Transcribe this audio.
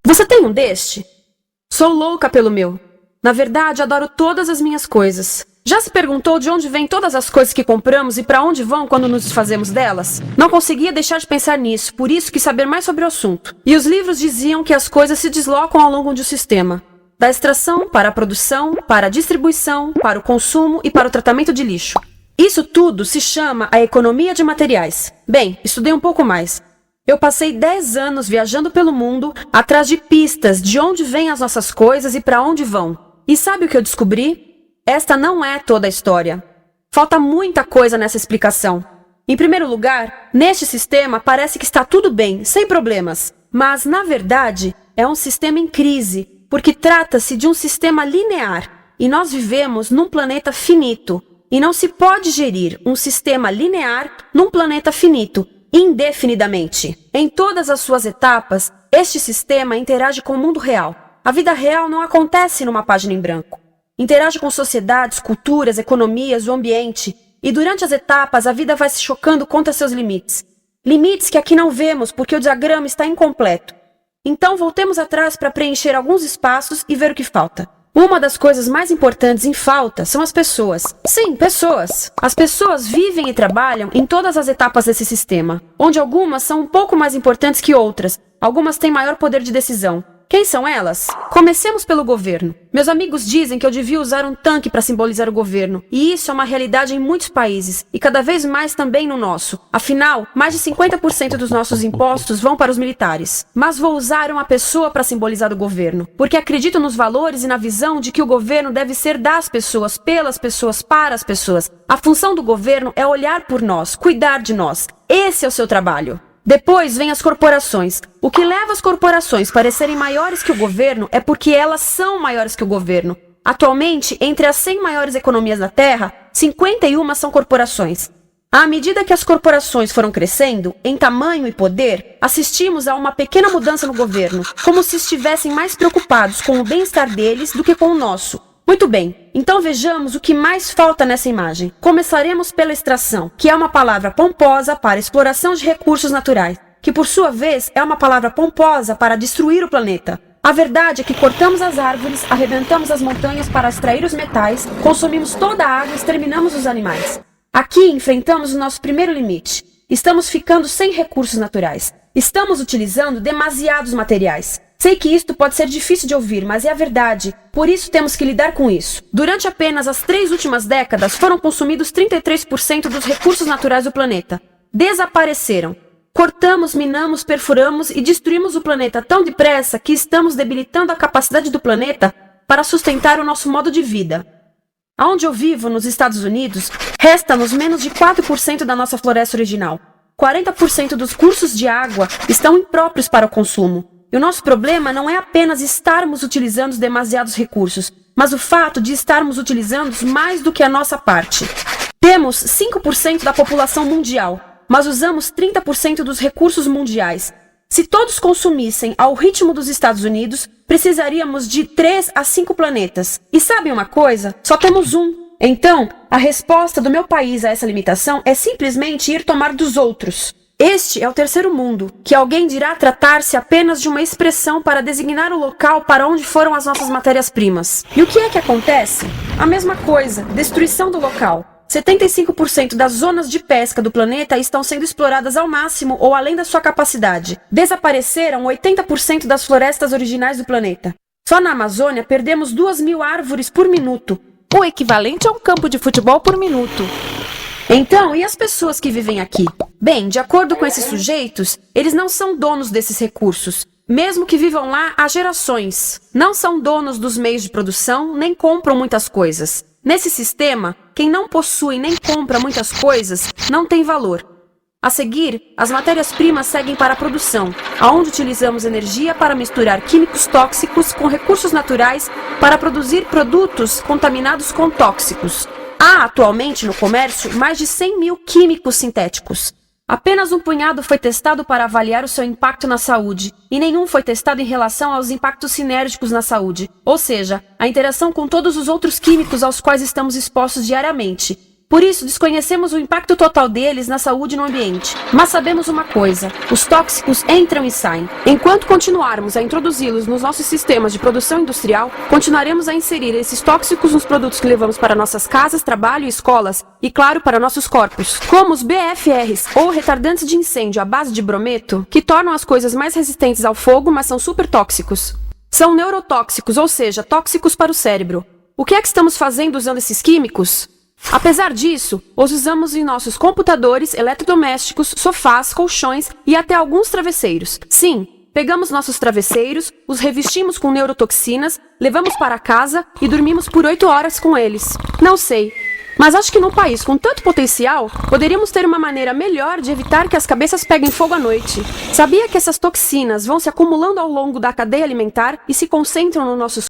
Você tem um deste? Sou louca pelo meu. Na verdade, adoro todas as minhas coisas. Já se perguntou de onde vêm todas as coisas que compramos e para onde vão quando nos desfazemos delas? Não conseguia deixar de pensar nisso, por isso quis saber mais sobre o assunto. E os livros diziam que as coisas se deslocam ao longo de um sistema. Da extração, para a produção, para a distribuição, para o consumo e para o tratamento de lixo. Isso tudo se chama a economia de materiais. Bem, estudei um pouco mais. Eu passei 10 anos viajando pelo mundo, atrás de pistas de onde vêm as nossas coisas e para onde vão. E sabe o que eu descobri? Esta não é toda a história. Falta muita coisa nessa explicação. Em primeiro lugar, neste sistema parece que está tudo bem, sem problemas. Mas, na verdade, é um sistema em crise, porque trata-se de um sistema linear. E nós vivemos num planeta finito. E não se pode gerir um sistema linear num planeta finito, indefinidamente. Em todas as suas etapas, este sistema interage com o mundo real. A vida real não acontece numa página em branco. Interage com sociedades, culturas, economias, o ambiente. E durante as etapas, a vida vai se chocando contra seus limites. Limites que aqui não vemos porque o diagrama está incompleto. Então voltemos atrás para preencher alguns espaços e ver o que falta. Uma das coisas mais importantes em falta são as pessoas. Sim, pessoas. As pessoas vivem e trabalham em todas as etapas desse sistema, onde algumas são um pouco mais importantes que outras, algumas têm maior poder de decisão. Quem são elas? Comecemos pelo governo. Meus amigos dizem que eu devia usar um tanque para simbolizar o governo, e isso é uma realidade em muitos países, e cada vez mais também no nosso. Afinal, mais de 50% dos nossos impostos vão para os militares. Mas vou usar uma pessoa para simbolizar o governo, porque acredito nos valores e na visão de que o governo deve ser das pessoas, pelas pessoas, para as pessoas. A função do governo é olhar por nós, cuidar de nós. Esse é o seu trabalho. Depois vem as corporações. O que leva as corporações a parecerem maiores que o governo é porque elas são maiores que o governo. Atualmente, entre as 100 maiores economias da Terra, 51 são corporações. À medida que as corporações foram crescendo, em tamanho e poder, assistimos a uma pequena mudança no governo, como se estivessem mais preocupados com o bem-estar deles do que com o nosso. Muito bem, então vejamos o que mais falta nessa imagem. Começaremos pela extração, que é uma palavra pomposa para exploração de recursos naturais, que por sua vez é uma palavra pomposa para destruir o planeta. A verdade é que cortamos as árvores, arrebentamos as montanhas para extrair os metais, consumimos toda a água e exterminamos os animais. Aqui enfrentamos o nosso primeiro limite. Estamos ficando sem recursos naturais. Estamos utilizando demasiados materiais. Sei que isto pode ser difícil de ouvir, mas é a verdade. Por isso temos que lidar com isso. Durante apenas as 3 últimas décadas, foram consumidos 33% dos recursos naturais do planeta. Desapareceram. Cortamos, minamos, perfuramos e destruímos o planeta tão depressa que estamos debilitando a capacidade do planeta para sustentar o nosso modo de vida. Onde eu vivo, nos Estados Unidos, resta-nos menos de 4% da nossa floresta original. 40% dos cursos de água estão impróprios para o consumo. E o nosso problema não é apenas estarmos utilizando demasiados recursos, mas o fato de estarmos utilizando mais do que a nossa parte. Temos 5% da população mundial, mas usamos 30% dos recursos mundiais. Se todos consumissem ao ritmo dos Estados Unidos, precisaríamos de 3 a 5 planetas. E sabem uma coisa? Só temos um. Então, a resposta do meu país a essa limitação é simplesmente ir tomar dos outros. Este é o terceiro mundo, que alguém dirá tratar-se apenas de uma expressão para designar o local para onde foram as nossas matérias-primas. E o que é que acontece? A mesma coisa, destruição do local. 75% das zonas de pesca do planeta estão sendo exploradas ao máximo ou além da sua capacidade. Desapareceram 80% das florestas originais do planeta. Só na Amazônia perdemos 2.000 árvores por minuto, o equivalente a um campo de futebol por minuto. Então, e as pessoas que vivem aqui? Bem, de acordo com esses sujeitos, eles não são donos desses recursos, mesmo que vivam lá há gerações. Não são donos dos meios de produção, nem compram muitas coisas. Nesse sistema, quem não possui nem compra muitas coisas não tem valor. A seguir, as matérias-primas seguem para a produção, onde utilizamos energia para misturar químicos tóxicos com recursos naturais para produzir produtos contaminados com tóxicos. Há atualmente no comércio mais de 100.000 químicos sintéticos. Apenas um punhado foi testado para avaliar o seu impacto na saúde, e nenhum foi testado em relação aos impactos sinérgicos na saúde, ou seja, a interação com todos os outros químicos aos quais estamos expostos diariamente. Por isso, desconhecemos o impacto total deles na saúde e no ambiente. Mas sabemos uma coisa: os tóxicos entram e saem. Enquanto continuarmos a introduzi-los nos nossos sistemas de produção industrial, continuaremos a inserir esses tóxicos nos produtos que levamos para nossas casas, trabalho e escolas, e claro, para nossos corpos. Como os BFRs, ou retardantes de incêndio à base de brometo, que tornam as coisas mais resistentes ao fogo, mas são super tóxicos. São neurotóxicos, ou seja, tóxicos para o cérebro. O que é que estamos fazendo usando esses químicos? Apesar disso, os usamos em nossos computadores, eletrodomésticos, sofás, colchões e até alguns travesseiros. Sim, pegamos nossos travesseiros, os revestimos com neurotoxinas, levamos para casa e dormimos por 8 horas com eles. Não sei, mas acho que num país com tanto potencial, poderíamos ter uma maneira melhor de evitar que as cabeças peguem fogo à noite. Sabia que essas toxinas vão se acumulando ao longo da cadeia alimentar e se concentram nos nossos